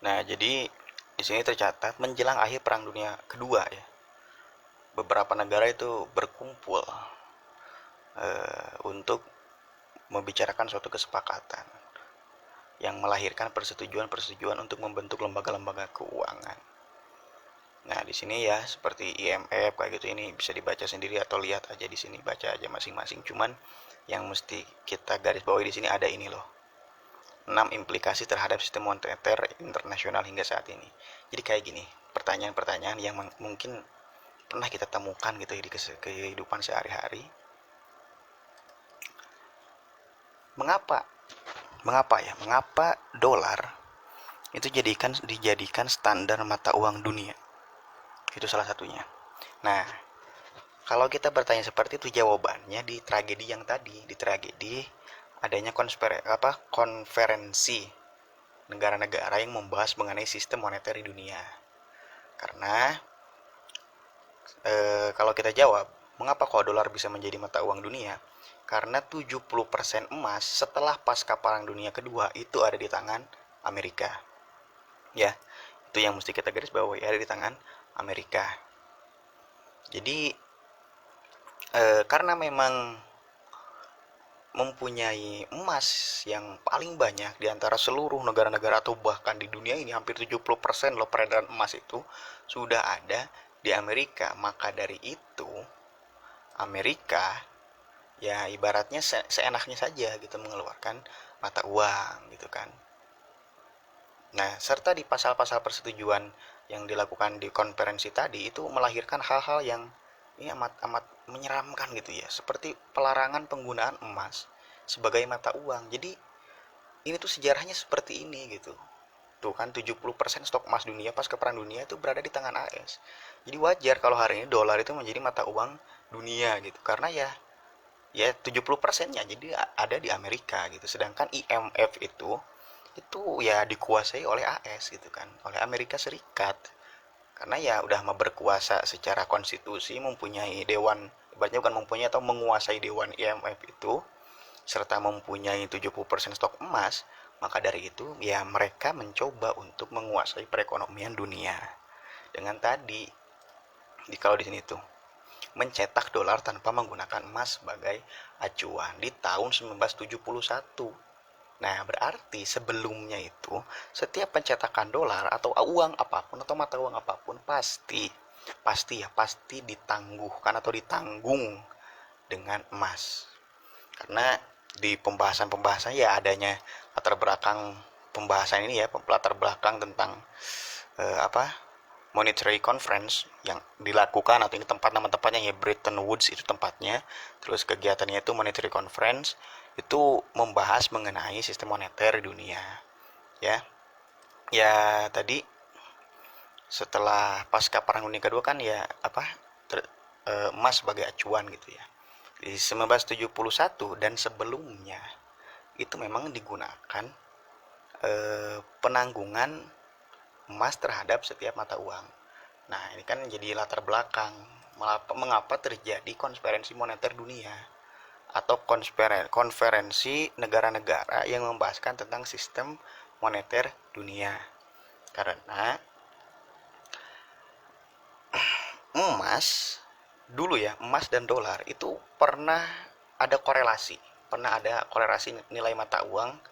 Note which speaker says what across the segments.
Speaker 1: Nah, jadi di sini tercatat menjelang akhir Perang Dunia Kedua ya, beberapa negara itu berkumpul untuk membicarakan suatu kesepakatan yang melahirkan persetujuan-persetujuan untuk membentuk lembaga-lembaga keuangan. Nah, di sini ya seperti IMF kayak gitu, ini bisa dibaca sendiri atau lihat aja di sini, baca aja masing-masing. Cuman yang mesti kita garis bawahi di sini ada ini loh. 6 implikasi terhadap sistem moneter internasional hingga saat ini. Jadi kayak gini, pertanyaan-pertanyaan yang mungkin pernah kita temukan gitu ya di kehidupan sehari-hari. Mengapa? Mengapa dolar itu dijadikan standar mata uang dunia? Itu salah satunya. Nah, kalau kita bertanya seperti itu, jawabannya di tragedi yang tadi, di tragedi adanya konferensi negara-negara yang membahas mengenai sistem moneter di dunia. Karena kalau kita jawab, mengapa kok dolar bisa menjadi mata uang dunia? Karena 70% emas setelah pasca Perang Dunia Kedua itu ada di tangan Amerika. Ya, itu yang mesti kita garis bawahi, ada di tangan Amerika. Jadi karena memang mempunyai emas yang paling banyak di antara seluruh negara-negara atau bahkan di dunia ini, hampir 70% loh peredaran emas itu sudah ada di Amerika. Maka dari itu Amerika ya ibaratnya seenaknya saja gitu mengeluarkan mata uang gitu kan. Nah, serta di pasal-pasal persetujuan yang dilakukan di konferensi tadi itu melahirkan hal-hal yang ini amat menyeramkan gitu ya, seperti pelarangan penggunaan emas sebagai mata uang. Jadi ini tuh sejarahnya seperti ini gitu. Tuh kan 70% stok emas dunia pas ke perang dunia itu berada di tangan AS. Jadi wajar kalau hari ini dolar itu menjadi mata uang dunia gitu. Karena ya 70%-nya jadi ada di Amerika gitu. Sedangkan IMF itu ya dikuasai oleh AS gitu kan, oleh Amerika Serikat. Karena ya udah mau berkuasa secara konstitusi, mempunyai dewan, ibaratnya bukan mempunyai atau menguasai dewan IMF itu, serta mempunyai 70% stok emas, maka dari itu ya mereka mencoba untuk menguasai perekonomian dunia. Dengan tadi kalau di sini tuh mencetak dolar tanpa menggunakan emas sebagai acuan di tahun 1971. Nah, berarti sebelumnya itu setiap pencetakan dolar atau uang apapun atau mata uang apapun pasti ditangguhkan atau ditanggung dengan emas. Karena di pembahasan-pembahasan ya adanya latar belakang pembahasan ini ya, latar belakang tentang apa monetary conference yang dilakukan, atau ini nama tempatnya ya Bretton Woods itu tempatnya. Terus kegiatannya itu monetary conference, itu membahas mengenai sistem moneter di dunia ya. Ya tadi setelah pasca perang dunia kedua kan ya emas sebagai acuan gitu ya. Di 1971 dan sebelumnya itu memang digunakan penanggungan emas terhadap setiap mata uang. Nah, ini kan jadi latar belakang mengapa terjadi konferensi moneter dunia atau konferensi negara-negara yang membahaskan tentang sistem moneter dunia. Karena emas dulu ya, emas dan dolar itu pernah ada korelasi nilai mata uang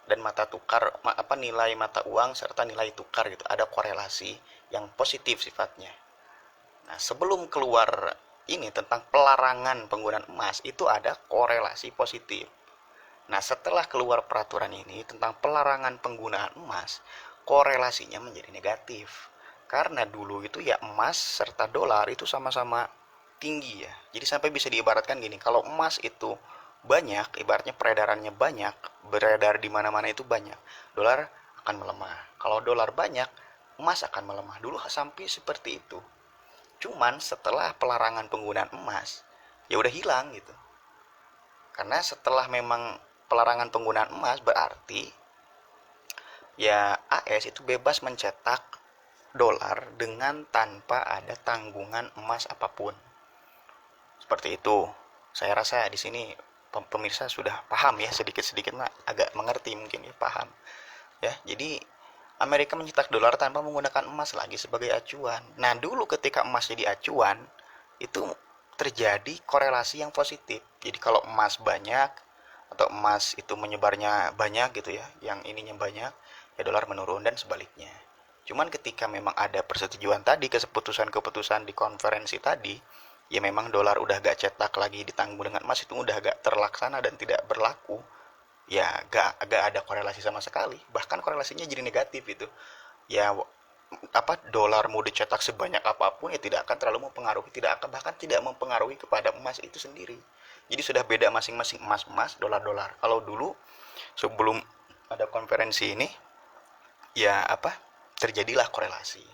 Speaker 1: dan mata tukar, nilai mata uang serta nilai tukar gitu, ada korelasi yang positif sifatnya. Nah, sebelum keluar ini tentang pelarangan penggunaan emas itu ada korelasi positif. Nah, setelah keluar peraturan ini tentang pelarangan penggunaan emas, korelasinya menjadi negatif. Karena dulu itu ya emas serta dolar itu sama-sama tinggi ya. Jadi sampai bisa diibaratkan gini, kalau emas itu banyak, ibaratnya peredarannya banyak, beredar di mana-mana itu banyak, dolar akan melemah. Kalau dolar banyak, emas akan melemah. Dulu sampai seperti itu. Cuman setelah pelarangan penggunaan emas, ya udah hilang gitu. Karena setelah memang pelarangan penggunaan emas berarti ya AS itu bebas mencetak dolar dengan tanpa ada tanggungan emas apapun. Seperti itu. Saya rasa di sini pemirsa sudah paham ya, sedikit-sedikit agak mengerti mungkin ya, paham. Ya, jadi Amerika mencetak dolar tanpa menggunakan emas lagi sebagai acuan. Nah, dulu ketika emas jadi acuan, itu terjadi korelasi yang positif. Jadi kalau emas banyak atau emas itu menyebarnya banyak gitu ya, yang ininya banyak, ya dolar menurun dan sebaliknya. Cuman ketika memang ada persetujuan tadi, keputusan-keputusan di konferensi tadi, ya memang dolar udah gak cetak lagi ditanggung dengan emas, itu udah gak terlaksana dan tidak berlaku, ya gak ada korelasi sama sekali, bahkan korelasinya jadi negatif itu. Ya apa, dolar mau dicetak sebanyak apapun ya tidak akan terlalu mempengaruhi, tidak akan, bahkan tidak mempengaruhi kepada emas itu sendiri. Jadi sudah beda masing-masing, emas emas, dolar dolar. Kalau dulu sebelum ada konferensi ini, ya apa, terjadilah korelasi.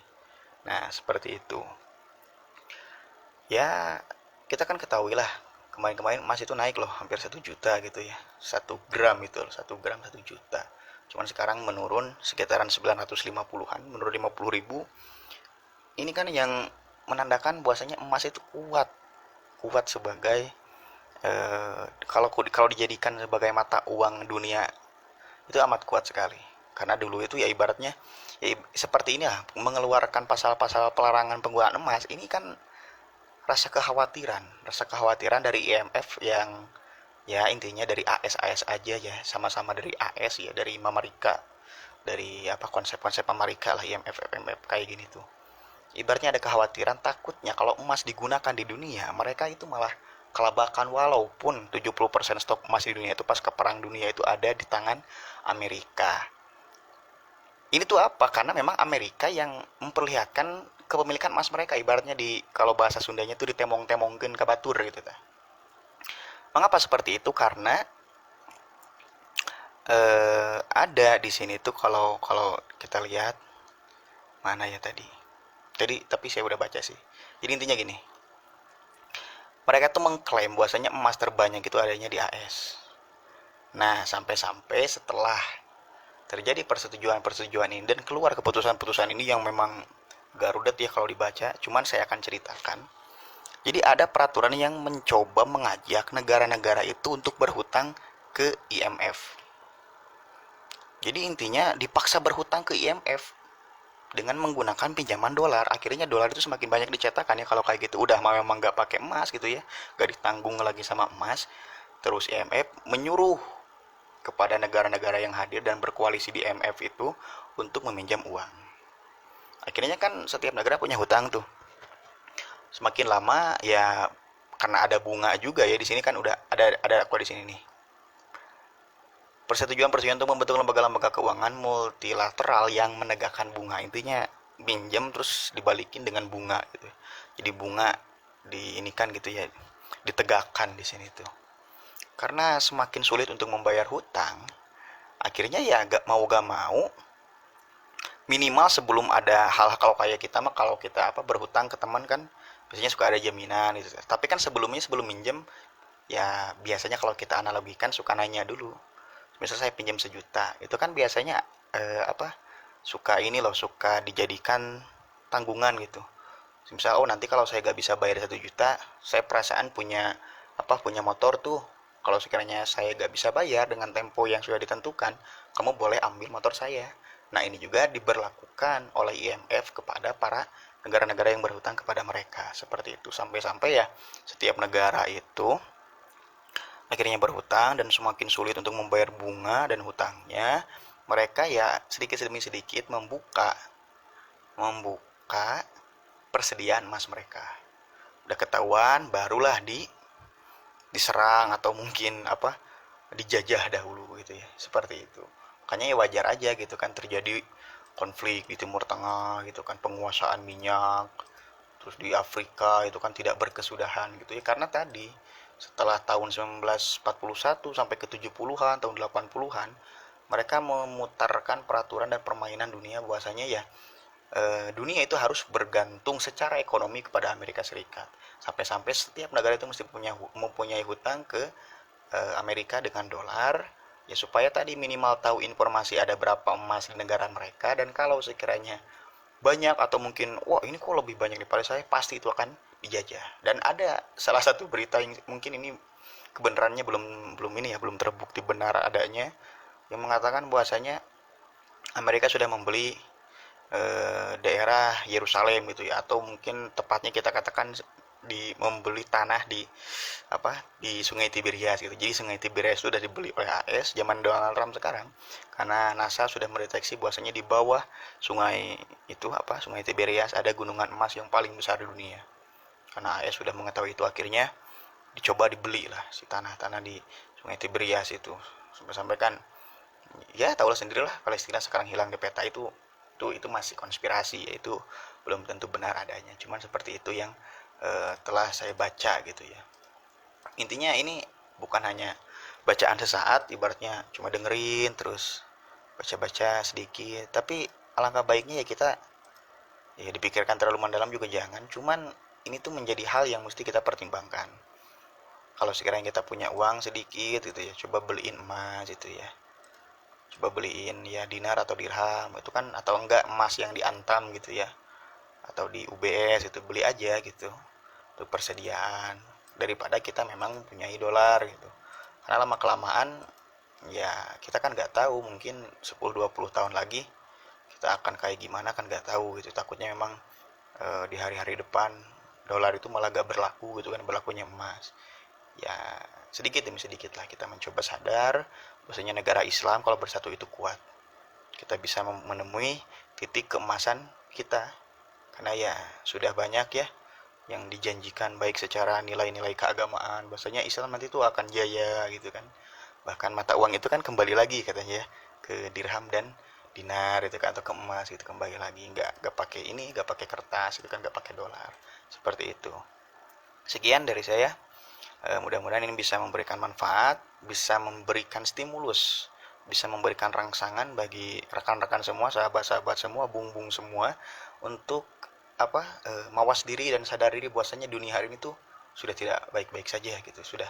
Speaker 1: Nah seperti itu. Ya kita kan ketahui lah, kemarin-kemarin emas itu naik loh hampir 1 juta gitu ya, 1 gram itu 1 gram 1 juta. Cuman sekarang menurun sekitaran 950-an, menurun 50 ribu. Ini kan yang menandakan bahwasanya emas itu kuat, kuat sebagai kalau dijadikan sebagai mata uang dunia itu amat kuat sekali. Karena dulu itu ya ibaratnya ya seperti ini lah, mengeluarkan pasal-pasal pelarangan penggunaan emas ini kan rasa kekhawatiran dari IMF yang, ya intinya dari AS aja ya, sama-sama dari AS ya, dari Amerika, dari apa, konsep-konsep Amerika lah, IMF kayak gini tuh. Ibaratnya ada kekhawatiran, takutnya kalau emas digunakan di dunia, mereka itu malah kelabakan, walaupun 70% stok emas di dunia itu pas ke perang dunia itu ada di tangan Amerika. Ini tuh apa? Karena memang Amerika yang memperlihatkan kepemilikan emas mereka, ibaratnya di, kalau bahasa Sundanya tuh ditemong-temongkeun ka batur gitu ta. Mengapa seperti itu? Karena ada di sini tuh, kalau kalau kita lihat mana ya tadi. Tapi saya udah baca sih. Jadi intinya gini, mereka tuh mengklaim bahwasanya emas terbanyak itu adanya di AS. Nah, sampai-sampai setelah terjadi persetujuan-persetujuan ini dan keluar keputusan-keputusan ini yang memang garudet ya kalau dibaca, cuman saya akan ceritakan. Jadi ada peraturan yang mencoba mengajak negara-negara itu untuk berhutang ke IMF. Jadi intinya dipaksa berhutang ke IMF dengan menggunakan pinjaman dolar. Akhirnya dolar itu semakin banyak dicetakkan ya kalau kayak gitu. Udah memang nggak pakai emas gitu ya, nggak ditanggung lagi sama emas. Terus IMF menyuruh kepada negara-negara yang hadir dan berkoalisi di IMF itu untuk meminjam uang. Akhirnya kan setiap negara punya hutang tuh. Semakin lama ya, karena ada bunga juga ya di sini kan, udah ada aku di sini nih. Persetujuan-persetujuan untuk membentuk lembaga-lembaga keuangan multilateral yang menegakkan bunga. Intinya pinjam terus dibalikin dengan bunga gitu. Jadi bunga di ini kan gitu ya, ditegakkan di sini tuh. Karena semakin sulit untuk membayar hutang, akhirnya ya gak mau, minimal sebelum ada hal kalau kayak kita mah, kalau kita apa berhutang ke teman kan biasanya suka ada jaminan gitu. Tapi kan sebelumnya, sebelum minjem, ya biasanya kalau kita analogikan suka nanya dulu. Misal saya pinjam 1 juta, itu kan biasanya apa, suka ini loh, suka dijadikan tanggungan gitu. Misal, oh nanti kalau saya gak bisa bayar 1 juta, saya perasaan punya apa, punya motor tuh. Kalau sekiranya saya gak bisa bayar dengan tempo yang sudah ditentukan, kamu boleh ambil motor saya. Nah ini juga diberlakukan oleh IMF kepada para negara-negara yang berhutang kepada mereka. Seperti itu. Sampai-sampai ya setiap negara itu akhirnya berhutang dan semakin sulit untuk membayar bunga dan hutangnya, mereka ya sedikit demi sedikit membuka membuka persediaan emas mereka. Udah ketahuan, barulah diserang atau mungkin apa, dijajah dahulu gitu ya, seperti itu. Makanya ya wajar aja gitu kan terjadi konflik di Timur Tengah gitu kan, penguasaan minyak, terus di Afrika itu kan tidak berkesudahan gitu ya, karena tadi setelah tahun 1941 sampai ke 70-an, tahun 80-an, mereka memutarkan peraturan dan permainan dunia bahwasanya ya dunia itu harus bergantung secara ekonomi kepada Amerika Serikat. Sampai-sampai setiap negara itu mesti mempunyai hutang ke Amerika dengan dolar, ya supaya tadi minimal tahu informasi ada berapa emas di negara mereka, dan kalau sekiranya banyak atau mungkin wah ini kok lebih banyak daripada saya, pasti itu akan dijajah. Dan ada salah satu berita yang mungkin ini kebenarannya belum belum ini ya, belum terbukti benar adanya, yang mengatakan bahwasanya Amerika sudah membeli daerah Yerusalem gitu ya, atau mungkin tepatnya kita katakan membeli tanah di apa di Sungai Tiberias gitu. Jadi Sungai Tiberias sudah dibeli oleh AS zaman Donald Trump sekarang, karena NASA sudah mendeteksi bahwasanya di bawah sungai itu Sungai Tiberias ada gunungan emas yang paling besar di dunia. Karena AS sudah mengetahui itu, akhirnya dicoba dibeli lah si tanah-tanah di Sungai Tiberias itu. Sampai-sampai kan ya tahulah sendirilah, Palestina sekarang hilang di peta itu masih konspirasi ya, itu belum tentu benar adanya, cuman seperti itu yang telah saya baca gitu ya. Intinya ini bukan hanya bacaan sesaat, ibaratnya cuma dengerin terus baca-baca sedikit, tapi alangkah baiknya ya kita ya dipikirkan terlalu mendalam juga jangan, cuman ini tuh menjadi hal yang mesti kita pertimbangkan. Kalau sekiranya kita punya uang sedikit gitu ya, coba beliin emas gitu ya, coba beliin ya dinar atau dirham itu kan, atau enggak emas yang diantam gitu ya, atau di UBS itu beli aja gitu untuk persediaan, daripada kita memang punya dolar gitu. Karena lama kelamaan ya kita kan nggak tahu, mungkin 10-20 tahun lagi kita akan kayak gimana kan nggak tahu gitu. Takutnya memang di hari-hari depan dolar itu malah gak berlaku gitu kan, berlakunya emas. Ya sedikit demi sedikit lah kita mencoba sadar bahwasanya negara Islam kalau bersatu itu kuat. Kita bisa menemui titik keemasan kita, karena ya sudah banyak ya yang dijanjikan baik secara nilai-nilai keagamaan, bahwasanya Islam nanti tuh akan jaya gitu kan. Bahkan mata uang itu kan kembali lagi katanya ya, ke dirham dan dinar itu kan, atau ke emas itu kembali lagi, nggak pakai ini, nggak pakai kertas itu kan, nggak pakai dolar, seperti itu. Sekian dari saya. Mudah-mudahan ini bisa memberikan manfaat, bisa memberikan stimulus, bisa memberikan rangsangan bagi rekan-rekan semua, sahabat-sahabat semua, bung-bung semua, untuk mawas diri dan sadar diri bahwasanya dunia hari ini tuh sudah tidak baik-baik saja gitu. Sudah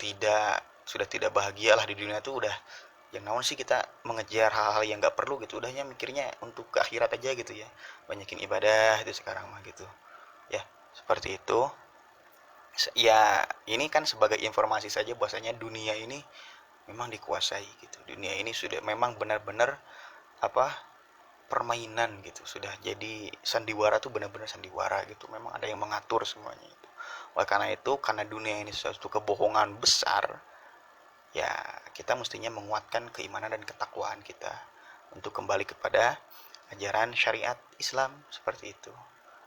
Speaker 1: tidak sudah tidak bahagia lah di dunia tuh, udah yang naon sih kita mengejar hal-hal yang nggak perlu gitu, udahnya mikirnya untuk ke akhirat aja gitu ya, banyakin ibadah itu sekarang mah gitu ya, seperti itu. Ya ini kan sebagai informasi saja bahwasanya dunia ini memang dikuasai gitu, dunia ini sudah memang benar-benar apa permainan gitu, sudah jadi sandiwara tuh benar-benar sandiwara gitu, memang ada yang mengatur semuanya itu. Oleh karena itu, karena dunia ini suatu kebohongan besar, ya kita mestinya menguatkan keimanan dan ketakwaan kita untuk kembali kepada ajaran syariat Islam, seperti itu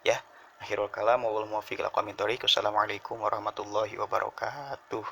Speaker 1: ya. Akhirul kalam wal muwaffiq ila aqwamit thoriq. Wassalamualaikum warahmatullahi wabarakatuh.